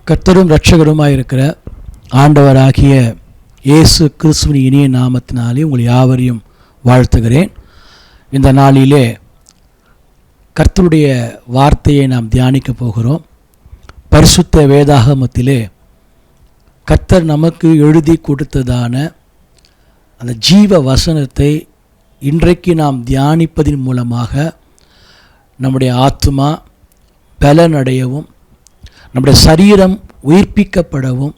கர்த்தரும் இரட்சகருமாயிருக்கிற ஆண்டவராகிய இயேசு கிறிஸ்துவின் இனிய நாமத்தினாலே உங்கள் யாவரையும் வாழ்த்துகிறேன். இந்த நாளிலே கர்த்தருடைய வார்த்தையை நாம் தியானிக்க போகிறோம். பரிசுத்த வேதாகமத்திலே கர்த்தர் நமக்கு எழுதி கொடுத்ததான அந்த ஜீவ வசனத்தை இன்றைக்கு நாம் தியானிப்பதின் மூலமாக நம்முடைய ஆத்துமா பலனடையவும் நம்முடைய சரீரம் உயிர்ப்பிக்கப்படவும்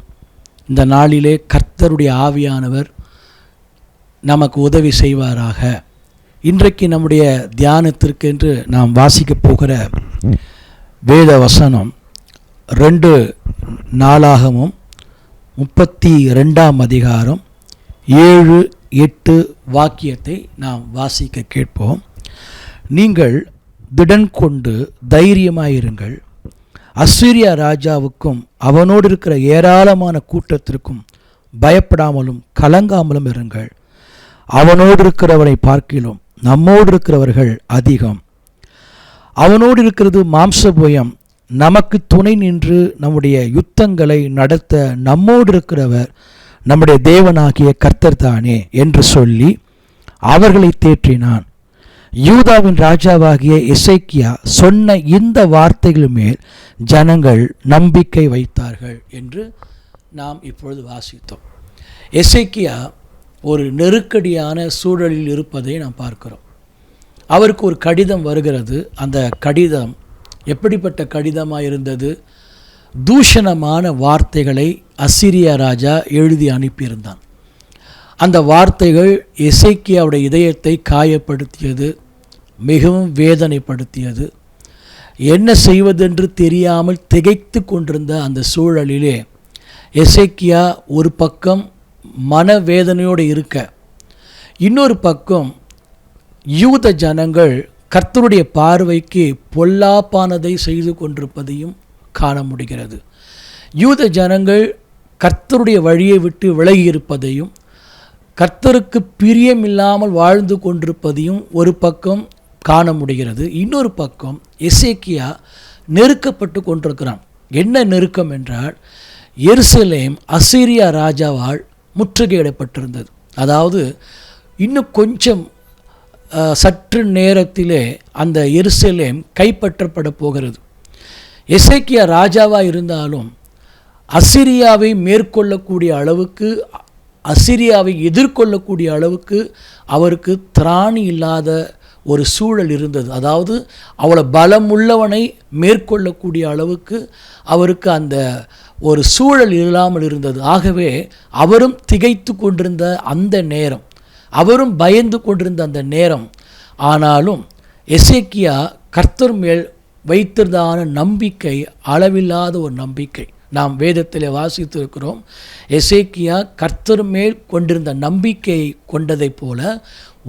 இந்த நாளிலே கர்த்தருடைய ஆவியானவர் நமக்கு உதவி செய்வாராக. இன்றைக்கு நம்முடைய தியானத்திற்கென்று நாம் வாசிக்கப் போகிற வேத வசனம் 2 நாளாகமும் 32ஆம் அதிகாரம் 7-8 வாக்கியத்தை நாம் வாசிக்க கேட்போம். நீங்கள் திடன் கொண்டு தைரியமாயிருங்கள். அசீரியா ராஜாவுக்கும் அவனோடு இருக்கிற ஏராளமான கூட்டத்திற்கும் பயப்படாமலும் கலங்காமலும் இருங்கள். அவனோடு இருக்கிறவனை பார்க்கிலும் நம்மோடு இருக்கிறவர்கள் அதிகம். அவனோடு இருக்கிறது மாம்சபயம், நமக்கு துணை நின்று நம்முடைய யுத்தங்களை நடத்த நம்மோடு இருக்கிறவர் நம்முடைய தேவனாகிய கர்த்தர் தானே என்று சொல்லி அவர்களை தேற்றினான். யூதாவின் ராஜாவாகிய எசேக்கியா சொன்ன இந்த வார்த்தைகள் மேல் ஜனங்கள் நம்பிக்கை வைத்தார்கள் என்று நாம் இப்பொழுது வாசித்தோம். எசேக்கியா ஒரு நெருக்கடியான சூழலில் இருப்பதை நாம் பார்க்கிறோம். அவருக்கு ஒரு கடிதம் வருகிறது. அந்த கடிதம் எப்படிப்பட்ட கடிதமாக இருந்தது? தூஷணமான வார்த்தைகளை அசீரியா ராஜா எழுதி அனுப்பியிருந்தான். அந்த வார்த்தைகள் எசேக்கியாவுடைய இதயத்தை காயப்படுத்தியது, மிகவும் வேதனைப்படுத்தியது. என்ன செய்வதென்று தெரியாமல் திகைத்து கொண்டிருந்த அந்த சூழலிலே எசேக்கியா ஒரு பக்கம் மனவேதனையோடு இருக்க, இன்னொரு பக்கம் யூத ஜனங்கள் கர்த்தருடைய பார்வைக்கு பொல்லாப்பானதை செய்து கொண்டிருப்பதையும் காண முடிகிறது. யூத ஜனங்கள் கர்த்தருடைய வழியை விட்டு விலகி இருப்பதையும் கர்த்தருக்கு பிரியமில்லாமல் வாழ்ந்து கொண்டிருப்பதையும் ஒரு பக்கம் காண முடிகிறது. இன்னொரு பக்கம் எசேக்கியா நெருக்கப்பட்டு கொண்டிருக்கிறான். என்ன நெருக்கம் என்றால், எருசலேம் அசீரியா ராஜாவால் முற்றுகையிடப்பட்டிருந்தது. அதாவது இன்னும் கொஞ்சம் சற்று நேரத்திலே அந்த எருசலேம் கைப்பற்றப்பட போகிறது. எசேக்கியா ராஜாவாக இருந்தாலும் அசீரியாவை மேற்கொள்ளக்கூடிய அளவுக்கு, அசீரியாவை எதிர்கொள்ளக்கூடிய அளவுக்கு அவருக்கு திராணி இல்லாத ஒரு சூழல் இருந்தது. அதாவது அவ்வளோ பலமுள்ளவனை மேற்கொள்ளக்கூடிய அளவுக்கு அவருக்கு அந்த ஒரு சூழல் இல்லாமல் இருந்தது. ஆகவே அவரும் திகைத்து கொண்டிருந்த அந்த நேரம், அவரும் பயந்து கொண்டிருந்த அந்த நேரம். ஆனாலும் எசேக்கியா கர்த்தர் மேல் வைத்திருந்தான நம்பிக்கை அளவில்லாத ஒரு நம்பிக்கை. நாம் வேதத்தில் வாசித்திருக்கிறோம். எசேக்கியா கர்த்தர் மேல் கொண்டிருந்த நம்பிக்கை கொண்டதைப் போல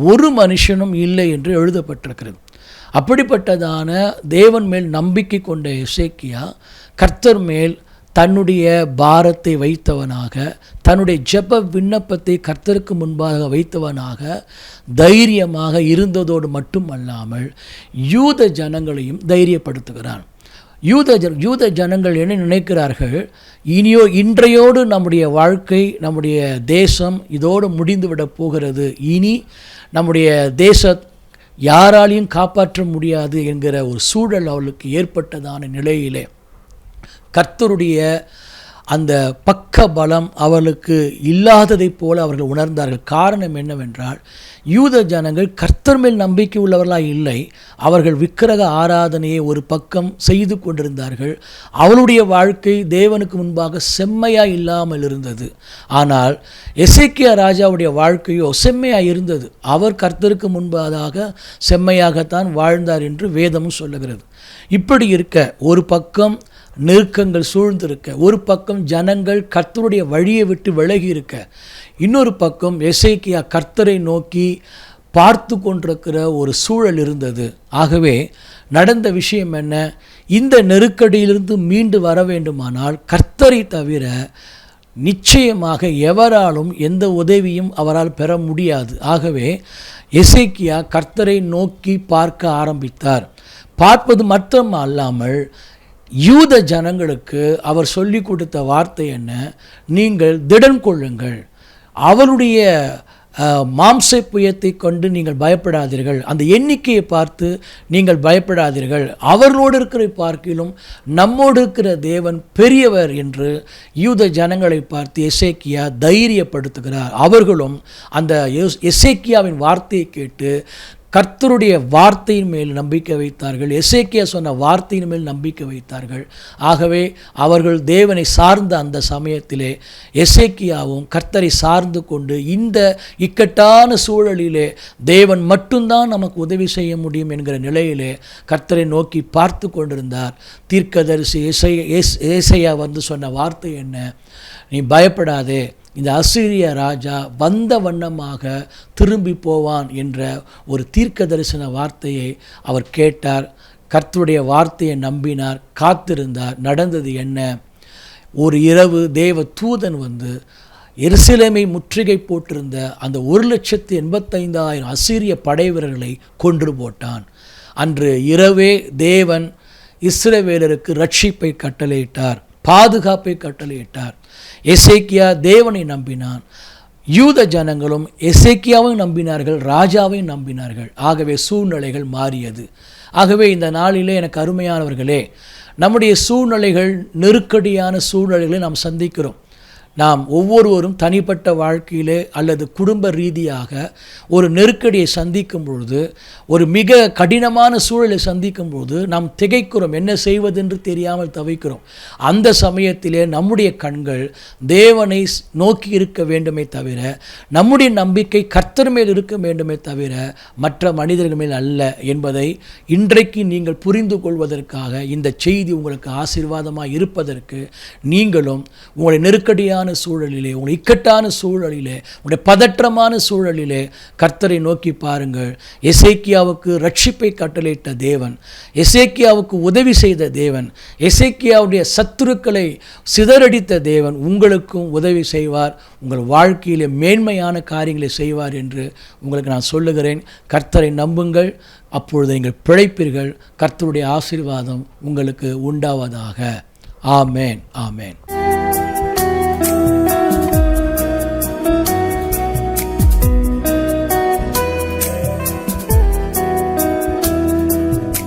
ஒரு மனுஷனும் இல்லை என்று எழுதப்பட்டிருக்கிறது. அப்படிப்பட்டதான தேவன் மேல் நம்பிக்கை கொண்ட எசேக்கியா கர்த்தர் மேல் தன்னுடைய பாரத்தை வைத்தவனாக, தன்னுடைய ஜெப விண்ணப்பத்தை கர்த்தருக்கு முன்பாக வைத்தவனாக தைரியமாக இருந்ததோடு மட்டுமல்லாமல் யூத ஜனங்களையும் தைரியப்படுத்துகிறான். யூத ஜனங்கள் என்ன நினைக்கிறார்கள்? இன்றையோடு நம்முடைய வாழ்க்கை, நம்முடைய தேசம் இதோடு முடிந்துவிடப் போகிறது. இனி நம்முடைய யாராலையும் காப்பாற்ற முடியாது என்கிற ஒரு சூழல் அவளுக்கு ஏற்பட்டதான நிலையிலே கர்த்தருடைய அந்த பக்க பலம் அவர்களுக்கு இல்லாததைப் போல அவர்கள் உணர்ந்தார்கள். காரணம் என்னவென்றால், யூத ஜனங்கள் கர்த்தர் மேல் நம்பிக்கை உள்ளவர்களாக இல்லை. அவர்கள் விக்கிரக ஆராதனையை ஒரு பக்கம் செய்து கொண்டிருந்தார்கள். அவளுடைய வாழ்க்கை தேவனுக்கு முன்பாக செம்மையாக இல்லாமல் இருந்தது. ஆனால் எசேக்கியா ராஜாவுடைய வாழ்க்கையோ செம்மையாக இருந்தது. அவர் கர்த்தருக்கு முன்பாக செம்மையாகத்தான் வாழ்ந்தார் என்று வேதமும் சொல்லுகிறது. இப்படி இருக்க, ஒரு பக்கம் நெருக்கங்கள் சூழ்ந்திருக்க, ஒரு பக்கம் ஜனங்கள் கர்த்தருடைய வழியை விட்டு விலகி இருக்க, இன்னொரு பக்கம் எசேக்கியா கர்த்தரை நோக்கி பார்த்து கொண்டிருக்கிற ஒரு சூழல் இருந்தது. ஆகவே நடந்த விஷயம் என்ன? இந்த நெருக்கடியிலிருந்து மீண்டு வர வேண்டுமானால் கர்த்தரை தவிர நிச்சயமாக எவராலும் எந்த உதவியும் அவரால் பெற முடியாது. ஆகவே எசேக்கியா கர்த்தரை நோக்கி பார்க்க ஆரம்பித்தார். பார்ப்பது மட்டும் அல்லாமல் யூத ஜனங்களுக்கு அவர் சொல்லி கொடுத்த வார்த்தை என்ன? நீங்கள் திடன் கொள்ளுங்கள், அவருடைய மாம்ச புயத்தை கொண்டு நீங்கள் பயப்படாதீர்கள், அந்த எண்ணிக்கையை பார்த்து நீங்கள் பயப்படாதீர்கள், அவர்களோடு இருக்கிற பார்க்கிலும் நம்மோடு இருக்கிற தேவன் பெரியவர் என்று யூத ஜனங்களை பார்த்து எசேக்கியா தைரியப்படுத்துகிறார். அவர்களும் அந்த எசேக்கியாவின் வார்த்தையை கேட்டு கர்த்தருடைய வார்த்தையின் மேல் நம்பிக்கை வைத்தார்கள். எசேக்கியா சொன்ன வார்த்தையின் மேல் நம்பிக்கை வைத்தார்கள். ஆகவே அவர்கள் தேவனை சார்ந்த அந்த சமயத்திலே எசேக்கியாவும் கர்த்தரை சார்ந்து கொண்டு இந்த இக்கட்டான சூழலிலே தேவன் மட்டும்தான் நமக்கு உதவி செய்ய முடியும் என்கிற நிலையிலே கர்த்தரை நோக்கி பார்த்து கொண்டிருந்தார். தீர்க்கதரிசி ஏசாயா வந்து சொன்ன வார்த்தை என்ன? நீ பயப்படாதே, இந்த அசீரிய ராஜா வந்த வண்ணமாக திரும்பி போவான் என்ற ஒரு தீர்க்க தரிசன வார்த்தையை அவர் கேட்டார். கர்த்தருடைய வார்த்தையை நம்பினார், காத்திருந்தார். நடந்தது என்ன? ஒரு இரவு தேவ தூதன் வந்து எருசலேமை முற்றுகை போட்டிருந்த அந்த 1,85,000 அசீரிய படை வீரர்களை கொன்று போட்டான். அன்று இரவே தேவன் இஸ்ரவேலருக்கு ரட்சிப்பை கட்டளையிட்டார், பாதுகாப்பை கட்டளையிட்டார். எசேக்கியா தேவனை நம்பினான். யூத ஜனங்களும் எசேக்கியாவையும் நம்பினார்கள், ராஜாவையும் நம்பினார்கள். ஆகவே சூழ்நிலைகள் மாறியது. ஆகவே இந்த நாளிலே எனக்கு அருமையானவர்களே, நம்முடைய சூழ்நிலைகள், நெருக்கடியான சூழ்நிலைகளை நாம் சந்திக்கிறோம். நாம் ஒவ்வொருவரும் தனிப்பட்ட வாழ்க்கையிலே அல்லது குடும்ப ரீதியாக ஒரு நெருக்கடியை சந்திக்கும் பொழுது, ஒரு மிக கடினமான சூழலை சந்திக்கும் பொழுது நாம் திகைக்கிறோம், என்ன செய்வதென்று தெரியாமல் தவிக்கிறோம். அந்த சமயத்திலே நம்முடைய கண்கள் தேவனை நோக்கி இருக்க வேண்டுமே தவிர, நம்முடைய நம்பிக்கை கர்த்தர் மேல் இருக்க வேண்டுமே தவிர மற்ற மனிதர்கள் மேல் அல்ல என்பதை இன்றைக்கு நீங்கள் புரிந்து கொள்வதற்காக இந்த செய்தி உங்களுக்கு ஆசீர்வாதமாக இருப்பதற்கு நீங்களும் உங்களுடைய நெருக்கடியான சூழலிலே, உங்கள் இக்கட்டான சூழலிலே, உங்களுடைய பதற்றமான சூழலிலே கர்த்தரை நோக்கி பாருங்கள். எசேக்கியாவுக்கு ரட்சிப்பை கட்டளையிட்ட தேவன், எசேக்கியாவுக்கு உதவி செய்த தேவன், எசேக்கியாவுடைய சத்துருக்களை சிதறடித்த தேவன் உங்களுக்கும் உதவி செய்வார், உங்கள் வாழ்க்கையிலே மேன்மையான காரியங்களை செய்வார் என்று உங்களுக்கு நான் சொல்லுகிறேன். கர்த்தரை நம்புங்கள், அப்பொழுது நீங்கள் பிழைப்பீர்கள். கர்த்தருடைய ஆசீர்வாதம் உங்களுக்கு உண்டாவதாக. ஆமேன், ஆமேன்.